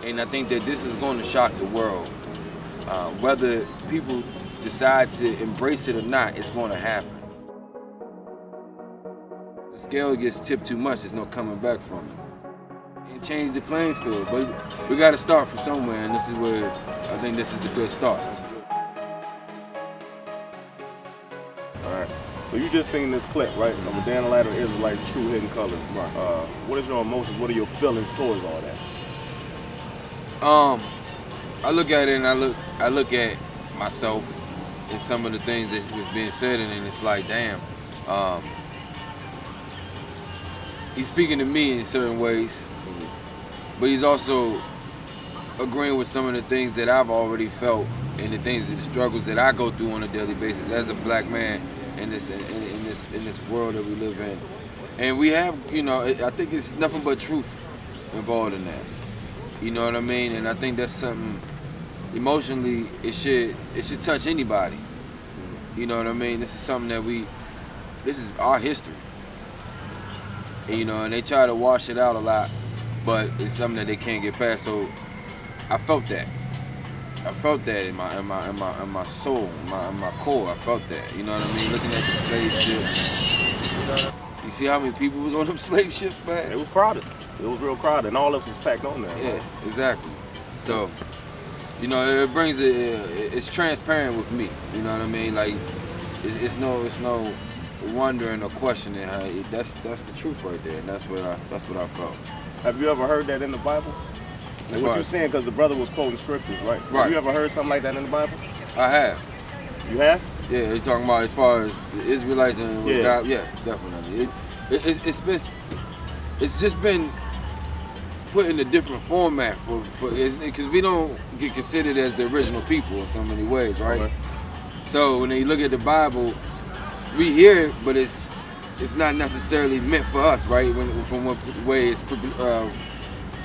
And I think that this is going to shock the world. Whether people decide to embrace it or not, it's going to happen. If the scale gets tipped too much, there's no coming back from it. And change the playing field, but we got to start from somewhere, and this is where I think this is the good start. All right. So you just seen this clip, right? Of a Dan Ladder Israelite, True Hidden Colors. Right. What is your emotions? What are your feelings towards all that? I look at it and I look at myself and some of the things that was being said, and it's like, damn, he's speaking to me in certain ways, but he's also agreeing with some of the things that I've already felt and the things, the struggles that I go through on a daily basis as a black man in this world that we live in. And we have, I think it's nothing but truth involved in that. You know what I mean? And I think that's something emotionally it should touch anybody. You know what I mean? This is something that this is our history. And they try to wash it out a lot, but it's something that they can't get past. So I felt that. I felt that in my soul, in my core. I felt that. You know what I mean? Looking at the slave ship. You see how many people was on them slave ships, man? It was crowded. It was real crowded, and all of us was packed on there. Yeah, right? Exactly. So, it brings it's transparent with me. You know what I mean? Like, it's no wondering or questioning. That's the truth right there, and that's what I felt. Have you ever heard that in the Bible? And what you're saying, because the brother was quoting scriptures, right? Right. Have you ever heard something like that in the Bible? I have. You have? Yeah, he's talking about as far as the Israelites and Yeah. God. Yeah, definitely. It's just been put in a different format because we don't get considered as the original people in so many ways, right? Okay. So when you look at the Bible, we hear it, but it's not necessarily meant for us, right? From what way it's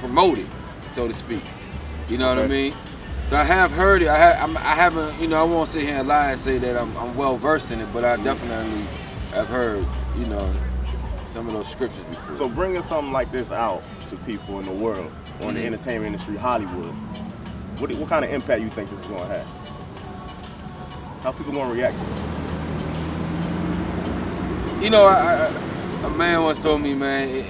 promoted, so to speak. You know what I mean? So I have heard it. I haven't. I won't sit here and lie and say that I'm well versed in it, but I definitely have heard, some of those scriptures before. So bringing something like this out to people in the world, on the entertainment industry, Hollywood, what kind of impact you think this is going to have? How people going to react to it? A man once told me, man,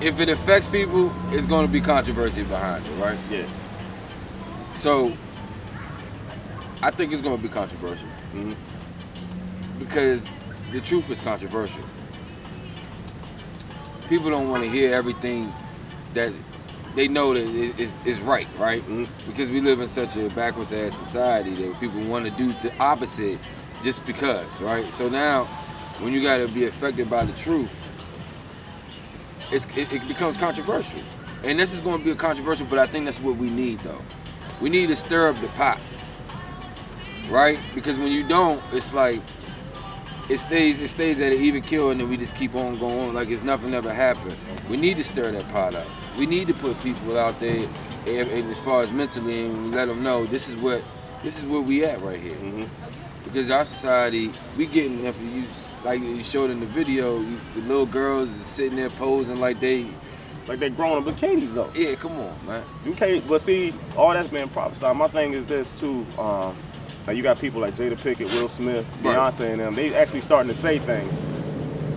if it affects people, it's going to be controversy behind it, right? Yeah. So I think it's going to be controversial because the truth is controversial. People don't want to hear everything that they know that is right? Because we live in such a backwards ass society that people want to do the opposite just because, right? So now, when you got to be affected by the truth, it becomes controversial. And this is going to be controversial, but I think that's what we need, though. We need to stir up the pot, right? Because when you don't, it's like, it stays at an even kill, and then we just keep on going like it's nothing ever happened. We need to stir that pot up. We need to put people out there, and as far as mentally, and let them know this is where we at right here. Because our society, we getting, like you showed in the video, the little girls is sitting there posing like they growing in bikinis though. Yeah, come on, man. You can't. But see, all that's being prophesied. My thing is this too. Now you got people like Jada Pinkett, Will Smith, Beyonce, and them. They actually starting to say things,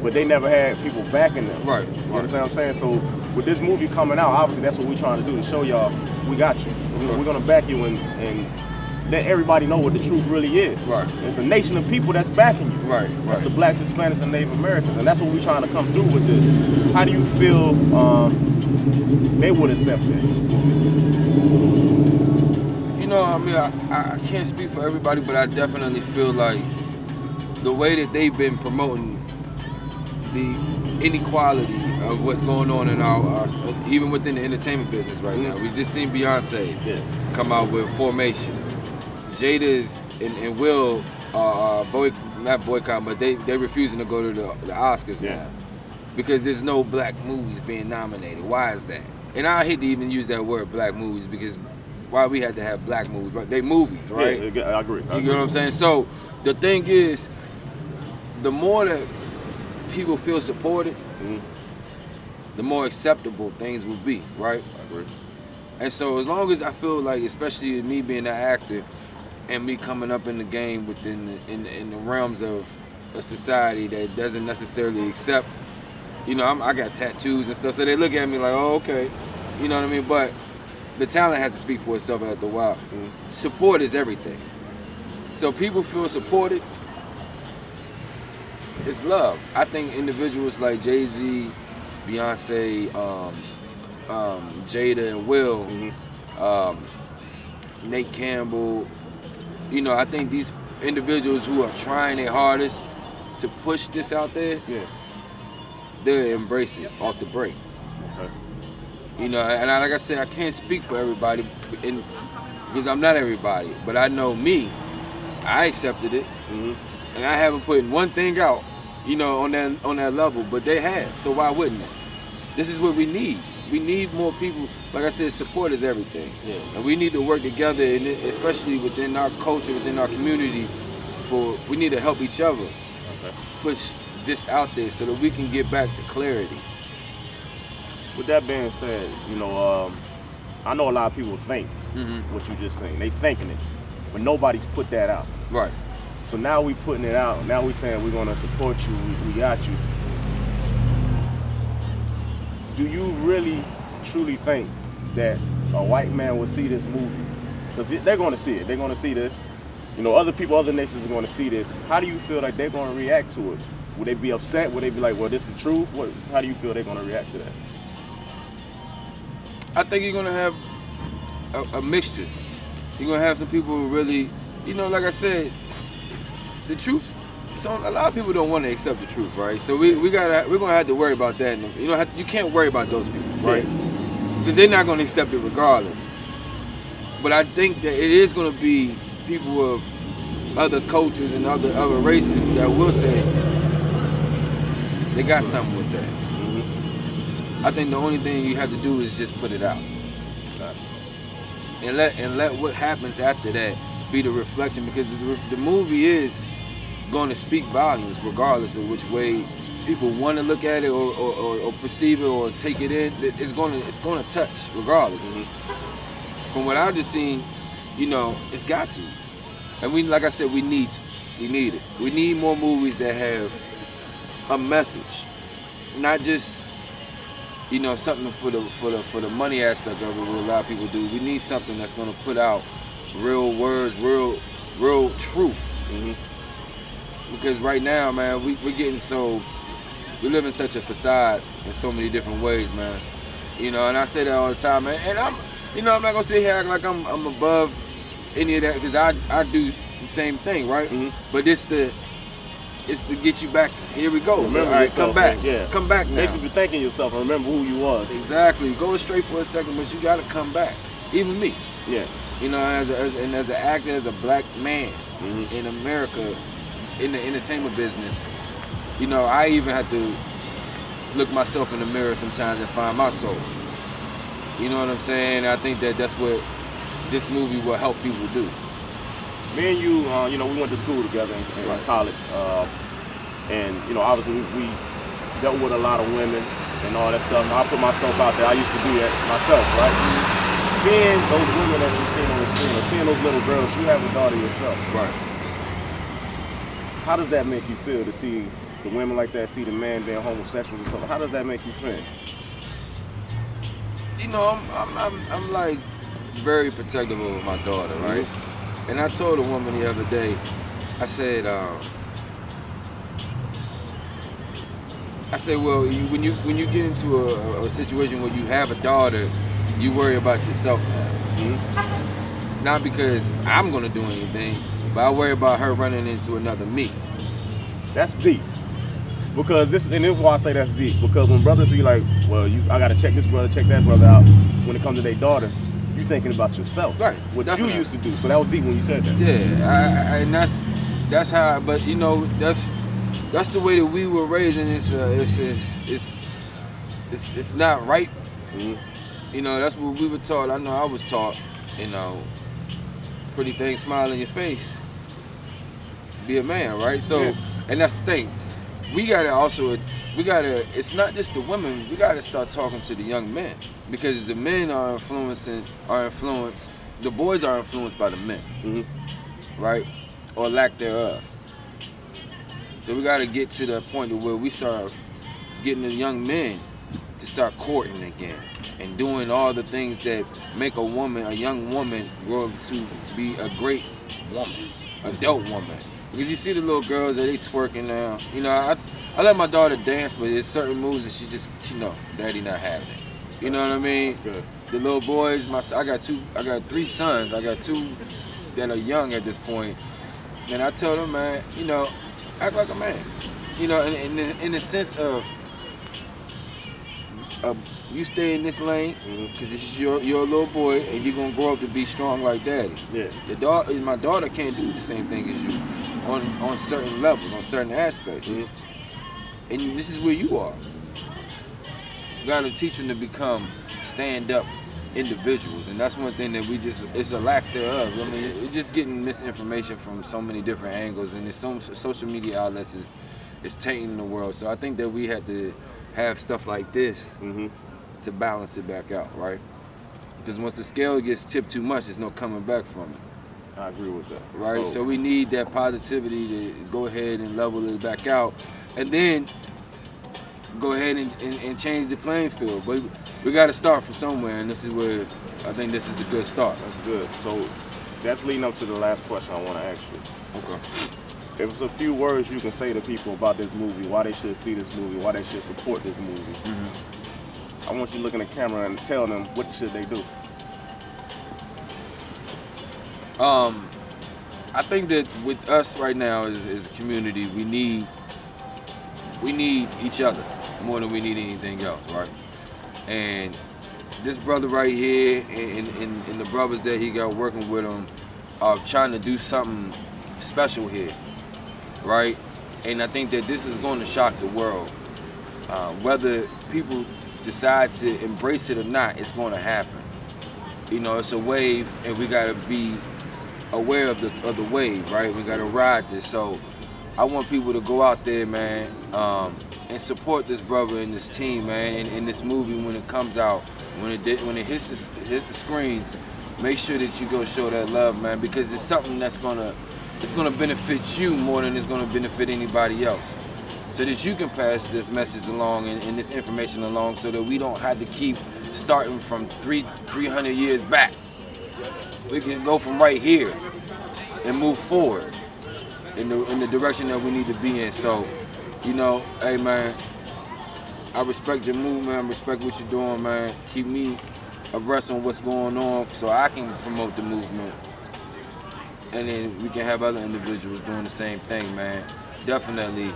but they never had people backing them. Right. You understand what I'm saying? So with this movie coming out, obviously that's what we're trying to do, to show y'all we got you. We're gonna back you and let everybody know what the truth really is. Right. It's a nation of people that's backing you. Right. That's the blacks, Hispanics, and Native Americans, and that's what we're trying to come through with this. How do you feel they would accept this? I can't speak for everybody, but I definitely feel like the way that they've been promoting the inequality of what's going on in our even within the entertainment business right now. We just seen Beyonce come out with Formation. Jada's and Will not boycott, but they're refusing to go to the Oscars now because there's no black movies being nominated. Why is that? And I hate to even use that word, black movies, because why we had to have black movies, right? They movies, right? Yeah, I agree. You know what I'm saying? So the thing is, the more that people feel supported, the more acceptable things will be, right? I agree. And so as long as I feel like, especially me being an actor and me coming up in the game within in the realms of a society that doesn't necessarily accept, you know, I got tattoos and stuff, so they look at me like, oh, okay, you know what I mean? But the talent has to speak for itself after a while. Support is everything. So people feel supported. It's love. I think individuals like Jay-Z, Beyonce, Jada and Will, Nate Campbell, you know, I think these individuals who are trying their hardest to push this out there, they'll embrace it off the break. Okay. You know, and like I said, I can't speak for everybody because I'm not everybody, but I know me, I accepted it, and I haven't put one thing out, you know, on that level, but they have, so why wouldn't they? This is what we need. We need more people. Like I said, support is everything. Yeah. And we need to work together, and especially within our culture, within our community, we need to help each other push this out there so that we can get back to clarity. With that being said, you know, I know a lot of people think what you just saying. They thinking it, but nobody's put that out. Right. So now we putting it out. Now we saying we're gonna support you. We got you. Do you really, truly think that a white man will see this movie? Because they're going to see it. They're going to see this. You know, other people, other nations are going to see this. How do you feel like they're going to react to it? Would they be upset? Would they be like, well, this is the truth? How do you feel they're going to react to that? I think you're going to have a mixture. You're going to have some people who really, you know, like I said, the truth. So a lot of people don't want to accept the truth, right? So we're gonna have to worry about that. You can't worry about those people, right? Because they're not gonna accept it regardless. But I think that it is gonna be people of other cultures and other races that will say they got something with that. I think the only thing you have to do is just put it out, and let what happens after that be the reflection, because the movie is going to speak volumes regardless of which way people want to look at it or perceive it or take it in. It's going to touch regardless. From what I've just seen, you know, it's got to. And like I said, we need it. We need more movies that have a message, not just, you know, something for the money aspect of it, what a lot of people do. We need something that's going to put out real words, real truth. Because right now, man, we live in such a facade in so many different ways, man. You know, and I say that all the time, man. And I'm not gonna sit here act like I'm above any of that, because I do the same thing, right? But it's to get you back. Here we go. Remember all right, yourself, come back. Yeah. Come back now. Basically thanking yourself and remember who you was. Exactly. Go straight for a second, but you gotta come back. Even me. Yeah. You know, as an actor, as a black man in America, in the entertainment business, you know, I even have to look myself in the mirror sometimes and find my soul. You know what I'm saying? I think that's what this movie will help people do. Me and you, you know, we went to school together in college, and you know, obviously we dealt with a lot of women and all that stuff. I put myself out there. I used to do that myself, right? Seeing those women that you've seen on the screen, or seeing those little girls, you have a daughter yourself, right? How does that make you feel to see the women like that, see the man being homosexual and stuff? How does that make you feel? You know, I'm like very protective of my daughter, right? And I told a woman the other day, I said, well, when you get into a situation where you have a daughter, you worry about yourself now. Not because I'm gonna do anything, but I worry about her running into another me. That's deep. Because this is why I say that's deep. Because when brothers be like, well, I gotta check this brother, check that brother out, when it comes to their daughter, you thinking about yourself. Right. What definitely. you used to do. So that was deep when you said that. Yeah, and that's how. But you know, that's the way that we were raised, and it's not right. You know, that's what we were taught. I know I was taught. You know, pretty thing, smile in your face. Be a man, right? So, and that's the thing. we gotta it's not just the women, we gotta start talking to the young men, because the men are influenced, the boys are influenced by the men, right, or lack thereof. So we gotta get to the point where we start getting the young men to start courting again and doing all the things that make a young woman grow up to be a great woman, adult woman. Because you see the little girls that they twerking now. You know, I let my daughter dance, but there's certain moves that she know, daddy not having it. You know what I mean? Good. The little boys, I got 3 sons. I got 2 that are young at this point, and I tell them, man, you know, act like a man. You know, in the sense of you stay in this lane because this is your little boy, and you're gonna grow up to be strong like daddy. Yeah. My daughter can't do the same thing as you on certain levels, on certain aspects. And this is where you are. You gotta teach them to become stand-up individuals, and that's one thing that it's a lack thereof. I mean, we're just getting misinformation from so many different angles, and social media outlets is tainting the world. So I think that we had to have stuff like this to balance it back out, right? Because once the scale gets tipped too much, there's no coming back from it. I agree with that. Right, so we need that positivity to go ahead and level it back out, and then go ahead and change the playing field. But we got to start from somewhere, and this is where I think this is the good start. That's good. So that's leading up to the last question I want to ask you. Okay. If there's a few words you can say to people about this movie, why they should see this movie, why they should support this movie, I want you to look in the camera and tell them what should they do. I think that with us right now as a community, we need each other more than we need anything else, right? And this brother right here and the brothers that he got working with him are trying to do something special here, right? And I think that this is going to shock the world. Whether people decide to embrace it or not, it's going to happen. You know, it's a wave, and we got to be aware of the wave, right? We got to ride this. So I want people to go out there, man, and support this brother and this team, man, in this movie when it comes out, when it hits the screens. Make sure that you go show that love, man, because it's something that's gonna benefit you more than it's gonna benefit anybody else. So that you can pass this message along and this information along, so that we don't have to keep starting from 300 years back. We can go from right here and move forward in the direction that we need to be in. So, you know, hey man, I respect your movement, I respect what you're doing, man. Keep me abreast on what's going on so I can promote the movement. And then we can have other individuals doing the same thing, man. Definitely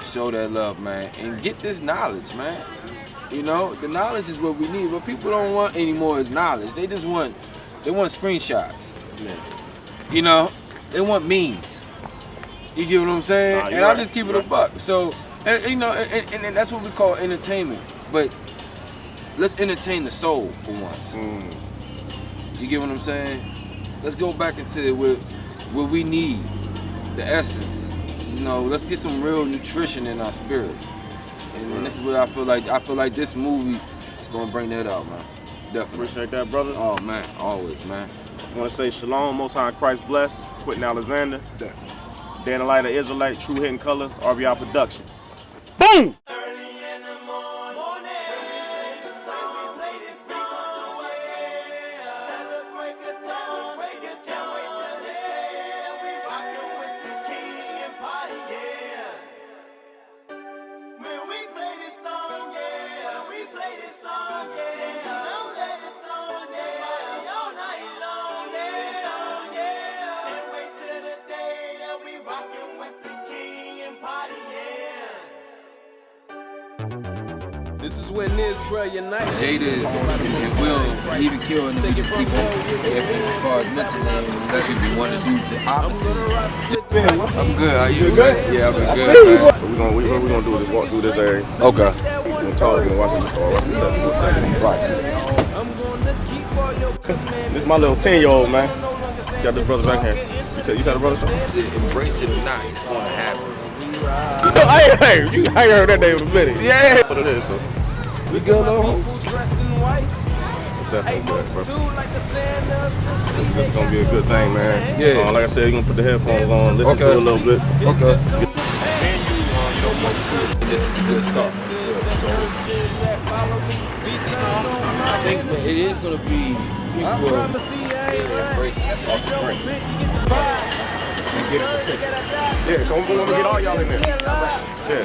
show that love, man. And get this knowledge, man. You know, the knowledge is what we need. What people don't want anymore is knowledge. They want screenshots. Yeah. You know, they want memes. You get what I'm saying? And I'll just keep it a buck. So, you know, and that's what we call entertainment. But let's entertain the soul for once. You get what I'm saying? Let's go back into where we need the essence. You know, let's get some real nutrition in our spirit. And this is where I feel like this movie is gonna bring that out, man. Definitely. Appreciate that, brother. Oh man, always, man. I want to say shalom, Most High Christ bless. Quenton Alexander. ADNTL Israelite, True Hidden Colors, RBI Production. Boom! This is when Israel unites. Jada and Will even kill individual people as far as mentally, and let people want to do the opposite. I'm good. Are you good? Yeah, I'm good. Man. So what we're gonna do is walk through this area. Okay. We're gonna talk and watch this. Right. This is my little 10-year-old, man. Got this brother back here. You tell the brother something? Embrace it or not, it's going to happen. Hey, you ain't heard that name in a minute. Yeah. What it is, so. We good, though. Definitely good, bro. It's gonna be a good thing, man. Yeah. Like I said, you're gonna put the headphones on, listen to it a little bit. Okay. This is a good start. I think that it is gonna be people embracing off the front. Yeah, come on, get all y'all in there. Yeah.